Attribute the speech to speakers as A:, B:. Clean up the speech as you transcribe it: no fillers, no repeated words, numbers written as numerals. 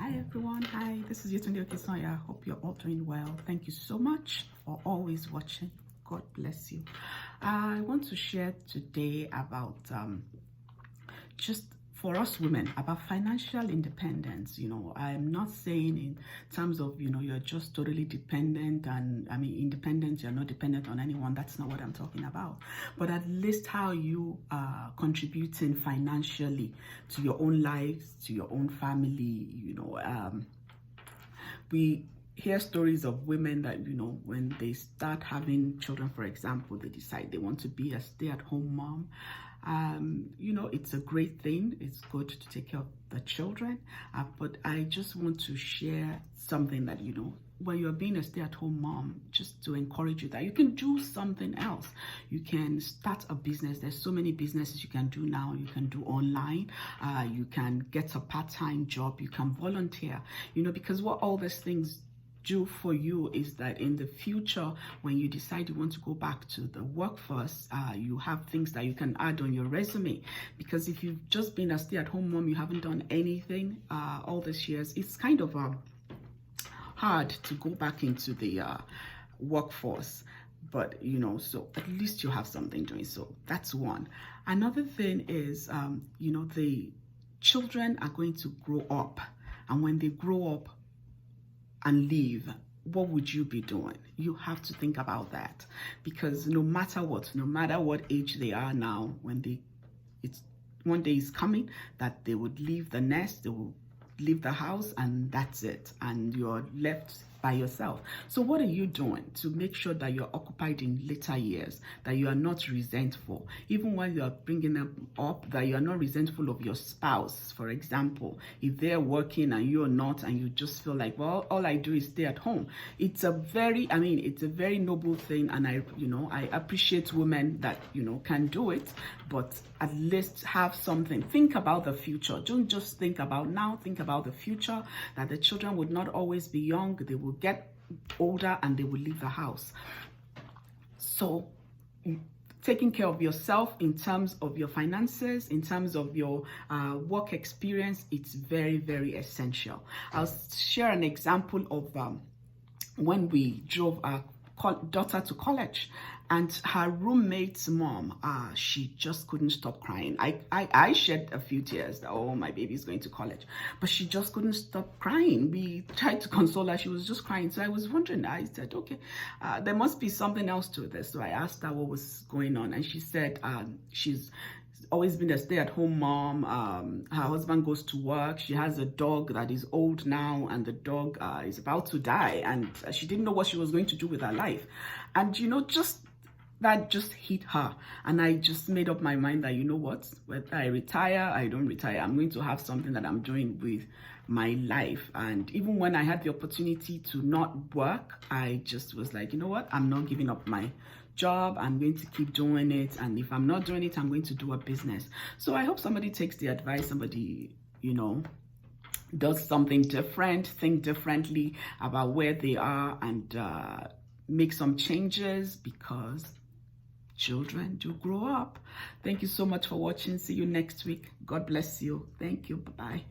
A: Hi everyone. Hi, this is Yetunde Okesonya. Hope you're all doing well. Thank you so much for always watching. God bless you. I want to share today about just for us women about financial independence. I'm not saying in terms of you're just totally dependent, and I mean independent, you're not dependent on anyone. That's not what I'm talking about. But at least how you are contributing financially to your own lives, to your own family. We hear stories of women that when they start having children, for example, they decide they want to be a stay-at-home mom. It's a great thing. It's good to take care of the children, but I just want to share something that when you're being a stay-at-home mom, just to encourage you that you can do something else. You can start a business. There's so many businesses you can do now. You can do online. You can get a part-time job. You can volunteer. Because what all these things do for you is that in the future, when you decide you want to go back to the workforce, you have things that you can add on your resume. Because if you've just been a stay-at-home mom, you haven't done anything all these years, it's kind of hard to go back into the workforce. But so at least you have something doing. So that's one. Another thing is the children are going to grow up, and when they grow up and leave, what would you be doing? You have to think about that, because no matter what age they are now, one day is coming that they would leave the nest, they will leave the house, and that's it, and you're left by yourself. So what are you doing to make sure that you're occupied in later years, that you are not resentful, even when you are bringing them up, that you are not resentful of your spouse? For example, if they're working and you're not, and you just feel like, well, all I do is stay at home. It's a very noble thing, and I appreciate women that can do it, but at least have something. Think about the future. Don't just think about now, think about the future, that the children would not always be young. They will get older and they will leave the house. So taking care of yourself in terms of your finances, in terms of your work experience, it's very, very essential. I'll share an example of when we drove our daughter to college, and her roommate's mom, she just couldn't stop crying. I shed a few tears that, oh, my baby's going to college, but she just couldn't stop crying. We tried to console her. She was just crying. So I was wondering, I said, okay, there must be something else to this. So I asked her what was going on, and she said she's always been a stay-at-home mom. Her husband goes to work. She has a dog that is old now, and the dog is about to die, and she didn't know what she was going to do with her life. And that just hit her, and I just made up my mind that what, whether I retire, I don't retire, I'm going to have something that I'm doing with my life. And even when I had the opportunity to not work, I just was like, what, I'm not giving up my job. I'm going to keep doing it, and if I'm not doing it, I'm going to do a business. So I hope somebody takes the advice, somebody does something different, think differently about where they are, and make some changes, because children do grow up. Thank you so much for watching. See you next week. God bless you. Thank you. Bye-bye.